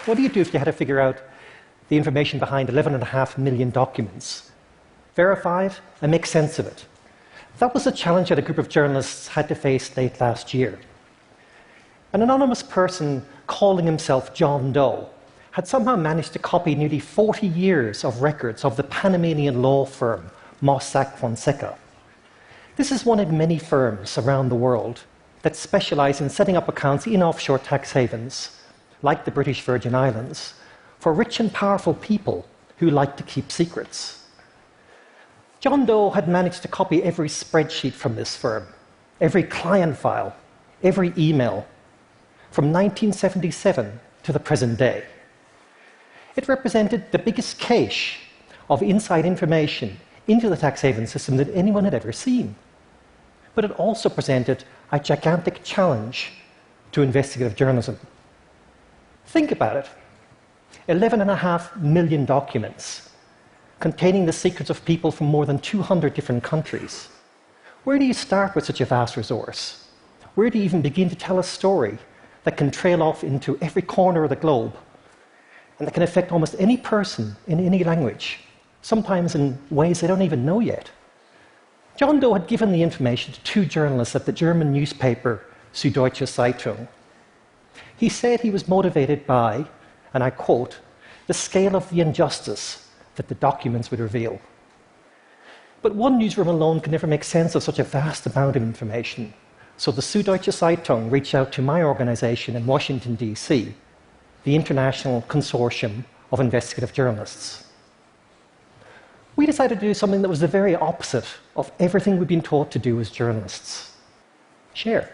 What do you do if you had to figure out the information behind 11.5 million documents? Verify it and make sense of it. That was a challenge that a group of journalists had to face late last year. An anonymous person calling himself John Doe had somehow managed to copy nearly 40 years of records of the Panamanian law firm Mossack Fonseca. This is one of many firms around the world that specialize in setting up accounts in offshore tax havens, like the British Virgin Islands, for rich and powerful people who like to keep secrets. John Doe had managed to copy every spreadsheet from this firm, every client file, every email, from 1977 to the present day. It represented the biggest cache of inside information into the tax haven system that anyone had ever seen. But it also presented a gigantic challenge to investigative journalism. Think about it. 11.5 million documents containing the secrets of people from more than 200 different countries. Where do you start with such a vast resource? Where do you even begin to tell a story that can trail off into every corner of the globe and that can affect almost any person in any language, sometimes in ways they don't even know yet? John Doe had given the information to two journalists at the German newspaper Süddeutsche Zeitung. He said he was motivated by, and I quote, the scale of the injustice that the documents would reveal. But one newsroom alone can never make sense of such a vast amount of information. So the Süddeutsche Zeitung reached out to my organization in Washington, D.C., the International Consortium of Investigative Journalists. We decided to do something that was the very opposite of everything we've been taught to do as journalists. Share.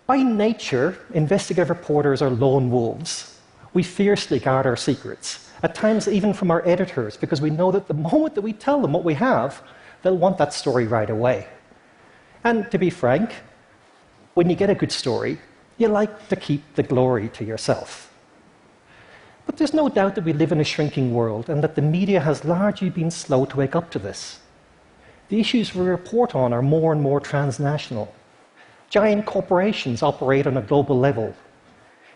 By nature, investigative reporters are lone wolves. We fiercely guard our secrets, at times even from our editors, because we know that the moment that we tell them what we have, they'll want that story right away. And to be frank, when you get a good story, you like to keep the glory to yourself. But there's no doubt that we live in a shrinking world and that the media has largely been slow to wake up to this. The issues we report on are more and more transnational. Giant corporations operate on a global level.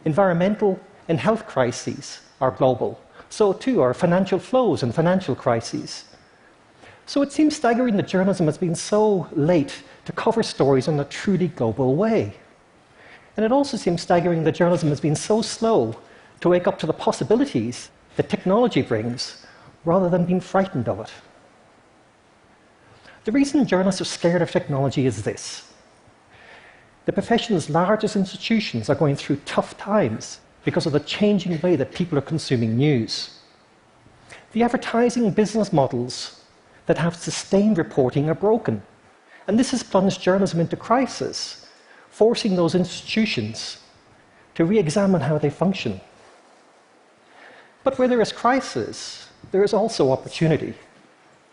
Environmental and health crises are global. So too are financial flows and financial crises. So it seems staggering that journalism has been so late to cover stories in a truly global way. And it also seems staggering that journalism has been so slow to wake up to the possibilities that technology brings, rather than being frightened of it. The reason journalists are scared of technology is this. The profession's largest institutions are going through tough times because of the changing way that people are consuming news. The advertising business models that have sustained reporting are broken, and this has plunged journalism into crisis, forcing those institutions to re-examine how they function. But where there is crisis, there is also opportunity.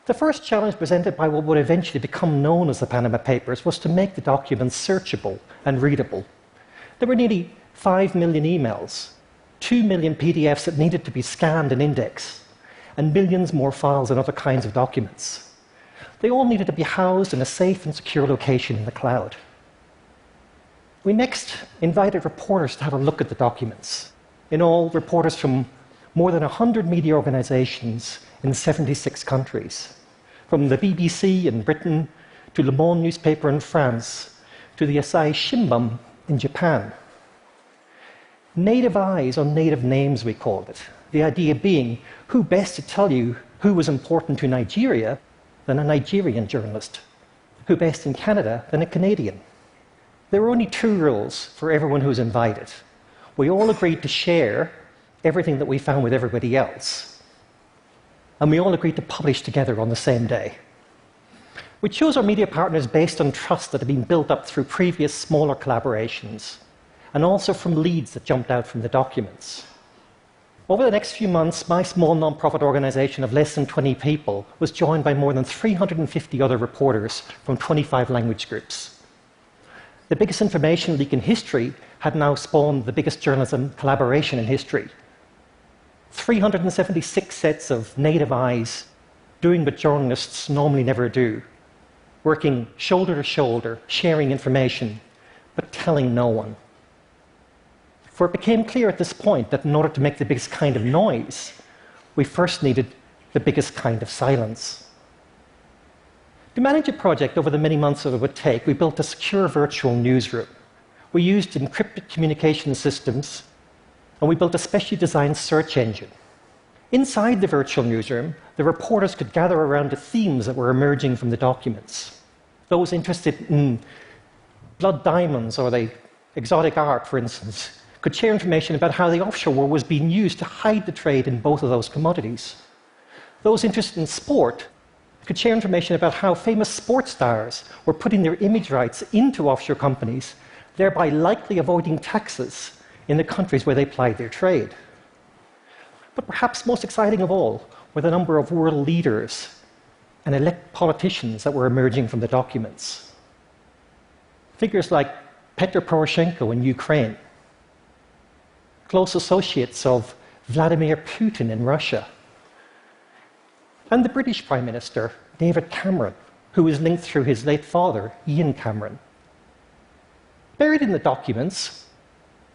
The first challenge presented by what would eventually become known as the Panama Papers was to make the documents searchable and readable. There were nearly 5 million emails, 2 million PDFs that needed to be scanned and indexed, and millions more files and other kinds of documents. They all needed to be housed in a safe and secure location in the cloud. We next invited reporters to have a look at the documents. In all, reporters from more than 100 media organizations in 76 countries, from the BBC in Britain to Le Monde newspaper in France to the Asahi Shimbun in Japan. Native eyes on native names, we called it. The idea being, who best to tell you who was important to Nigeria than a Nigerian journalist? Who best in Canada than a Canadian? There were only 2 rules for everyone who was invited. We all agreed to share everything that we found with everybody else. And we all agreed to publish together on the same day. We chose our media partners based on trust that had been built up through previous smaller collaborations, and also from leads that jumped out from the documents. Over the next few months, my small non-profit organization of less than 20 people was joined by more than 350 other reporters from 25 language groups. The biggest information leak in history had now spawned the biggest journalism collaboration in history. 376 sets of native eyes doing what journalists normally never do, working shoulder to shoulder, sharing information, but telling no one. For it became clear at this point that in order to make the biggest kind of noise, we first needed the biggest kind of silence. To manage a project over the many months that it would take, we built a secure virtual newsroom. We used encrypted communication systems, and we built a specially designed search engine. Inside the virtual newsroom, the reporters could gather around the themes that were emerging from the documents. Those interested in blood diamonds or the exotic art, for instance, could share information about how the offshore world was being used to hide the trade in both of those commodities. Those interested in sport could share information about how famous sports stars were putting their image rights into offshore companies, thereby likely avoiding taxes in the countries where they plied their trade. But perhaps most exciting of all were the number of world leaders and elect politicians that were emerging from the documents. Figures like Petro Poroshenko in Ukraine, close associates of Vladimir Putin in Russia, and the British Prime Minister, David Cameron, who was linked through his late father, Ian Cameron. Buried in the documents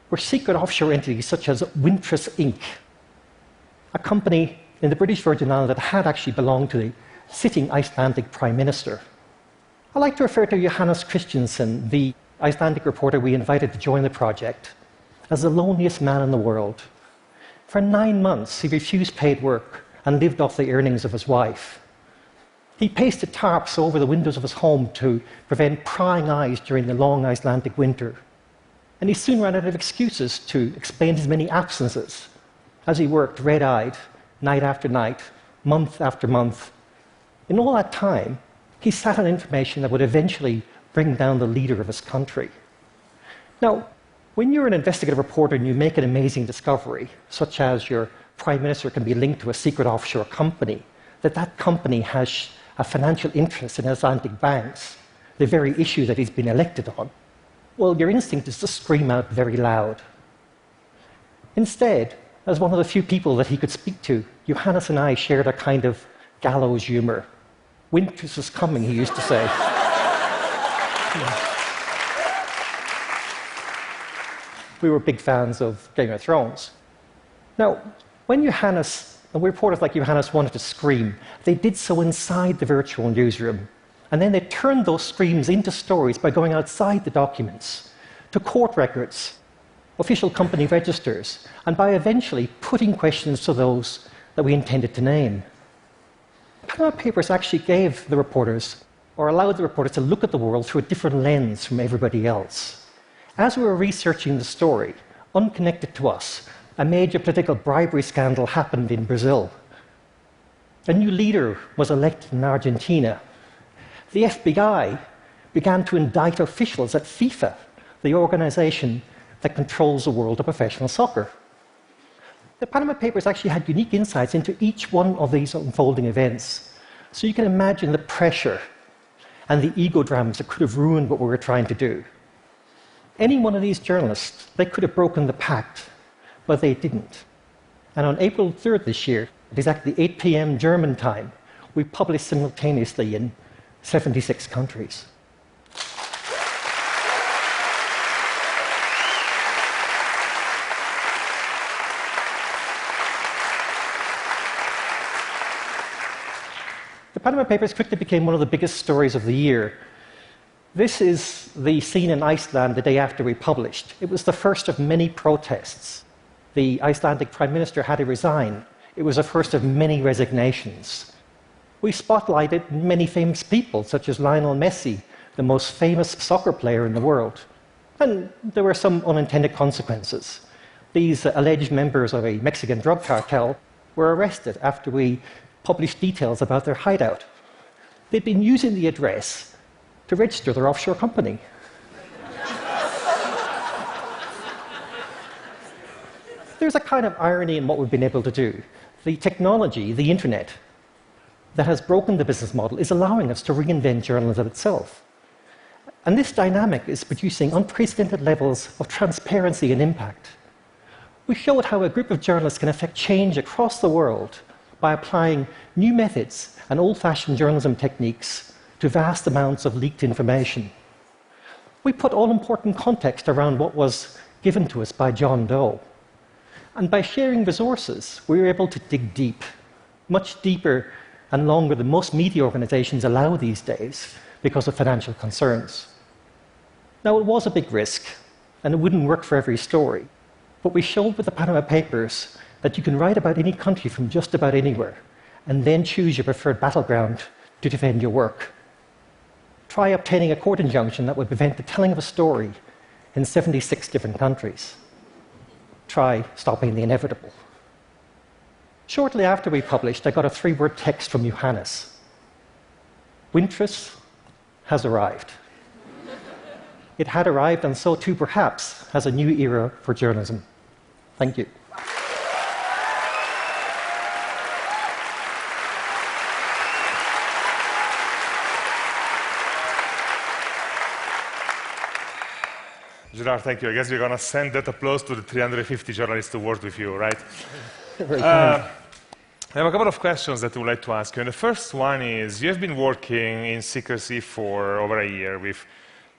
were secret offshore entities such as Wintris Inc., a company in the British Virgin Islands that had actually belonged to the sitting Icelandic Prime Minister. I like to refer to Johannes Christiansen, the Icelandic reporter we invited to join the project, as the loneliest man in the world. For 9 months, he refused paid work and lived off the earnings of his wife. He pasted tarps over the windows of his home to prevent prying eyes during the long Icelandic winter. And he soon ran out of excuses to explain his many absences as he worked red-eyed, night after night, month after month. In all that time, he sat on information that would eventually bring down the leader of his country. Now, when you're an investigative reporter and you make an amazing discovery, such as your prime minister can be linked to a secret offshore company, that company has a financial interest in Icelandic banks, the very issue that he's been elected on, well, your instinct is to scream out very loud. Instead, as one of the few people that he could speak to, Johannes and I shared a kind of gallows humor. Winter is coming, he used to say. We were big fans of Game of Thrones. Now, when Johannes and reporters like Johannes wanted to scream, they did so inside the virtual newsroom. And then they turned those screams into stories by going outside the documents, to court records, official company registers, and by eventually putting questions to those that we intended to name. Panama Papers actually gave the reporters, or allowed the reporters to look at the world through a different lens from everybody else. As we were researching the story, unconnected to us, a major political bribery scandal happened in Brazil. A new leader was elected in Argentina. The FBI began to indict officials at FIFA, the organization that controls the world of professional soccer. The Panama Papers actually had unique insights into each one of these unfolding events. So you can imagine the pressure and the ego dramas that could have ruined what we were trying to do. Any one of these journalists, they could have broken the pact, but they didn't. And on April 3rd this year, at exactly 8 p.m. German time, we published simultaneously in 76 countries. The Panama Papers quickly became one of the biggest stories of the year. This is the scene in Iceland the day after we published. It was the first of many protests. The Icelandic Prime Minister had to resign. It was the first of many resignations. We spotlighted many famous people, such as Lionel Messi, the most famous soccer player in the world. And there were some unintended consequences. These alleged members of a Mexican drug cartel were arrested after we published details about their hideout. They'd been using the address to register their offshore company. There's a kind of irony in what we've been able to do. The technology, the internet, that has broken the business model is allowing us to reinvent journalism itself. And this dynamic is producing unprecedented levels of transparency and impact. We showed how a group of journalists can affect change across the world by applying new methods and old-fashioned journalism techniques to vast amounts of leaked information. We put all-important context around what was given to us by John Doe. And by sharing resources, we were able to dig deep, much deeper and longer than most media organizations allow these days because of financial concerns. Now, it was a big risk, and it wouldn't work for every story, but we showed with the Panama Papers that you can write about any country from just about anywhere, and then choose your preferred battleground to defend your work. Try obtaining a court injunction that would prevent the telling of a story in 76 different countries. Try stopping the inevitable. Shortly after we published, I got a 3-word text from Johannes. Winters has arrived. It had arrived, and so too, perhaps, has a new era for journalism. Thank you. Gerard, thank you. I guess you're going to send that applause to the 350 journalists who worked with you, right? I have a couple of questions that I would like to ask you. And the first one is, you have been working in secrecy for over a year with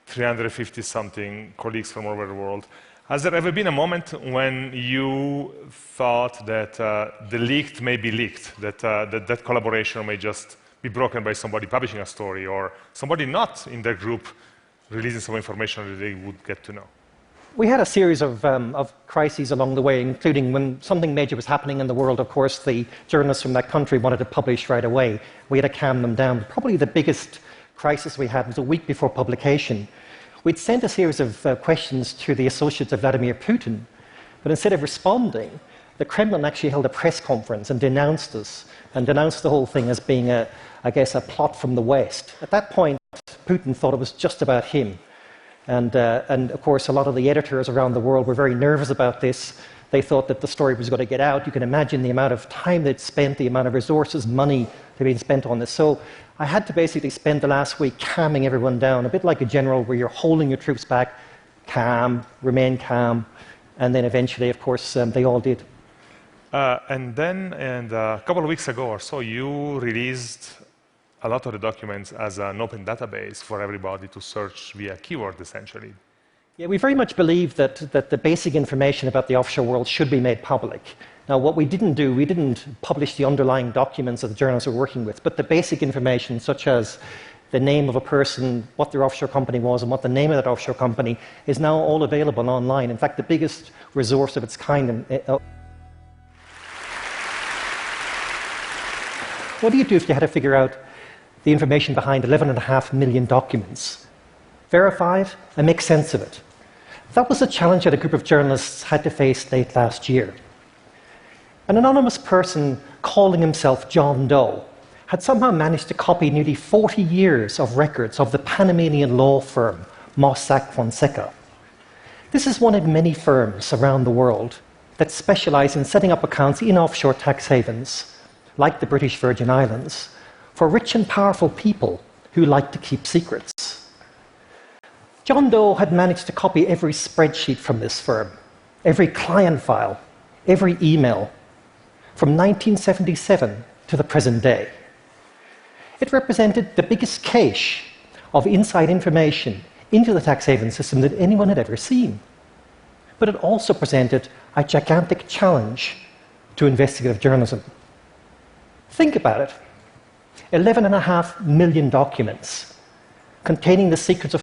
350-something colleagues from all over the world. Has there ever been a moment when you thought that the leaked may be leaked, that collaboration may just be broken by somebody publishing a story, or somebody not in their group releasing some information that they would get to know? We had a series of crises along the way, including when something major was happening in the world. Of course, the journalists from that country wanted to publish right away. We had to calm them down. Probably the biggest crisis we had was a week before publication. We'd sent a series of questions to the associates of Vladimir Putin, but instead of responding, the Kremlin actually held a press conference and denounced us, and denounced the whole thing as being, I guess, a plot from the West. At that point, Putin thought it was just about him. And of course, a lot of the editors around the world were very nervous about this. They thought that the story was going to get out. You can imagine the amount of time they'd spent, the amount of resources, money that had been spent on this. So I had to basically spend the last week calming everyone down, a bit like a general where you're holding your troops back, calm, remain calm, and then eventually, of course, they all did. And then, a couple of weeks ago or so, you released a lot of the documents as an open database for everybody to search via keyword, essentially. Yeah, we very much believe that the basic information about the offshore world should be made public. Now, what we didn't do, we didn't publish the underlying documents that the journalists were working with, but the basic information, such as the name of a person, what their offshore company was, and what the name of that offshore company is now all available online. In fact, the biggest resource of its kind. What do you do if you had to figure out the information behind 11.5 million documents? Verify it and make sense of it. That was a challenge that a group of journalists had to face late last year. An anonymous person calling himself John Doe had somehow managed to copy nearly 40 years of records of the Panamanian law firm Mossack Fonseca. This is one of many firms around the world that specialize in setting up accounts in offshore tax havens, like the British Virgin Islands, for rich and powerful people who like to keep secrets. John Doe had managed to copy every spreadsheet from this firm, every client file, every email, from 1977 to the present day. It represented the biggest cache of inside information into the tax haven system that anyone had ever seen. But it also presented a gigantic challenge to investigative journalism. Think about it. 11.5 million documents containing the secrets of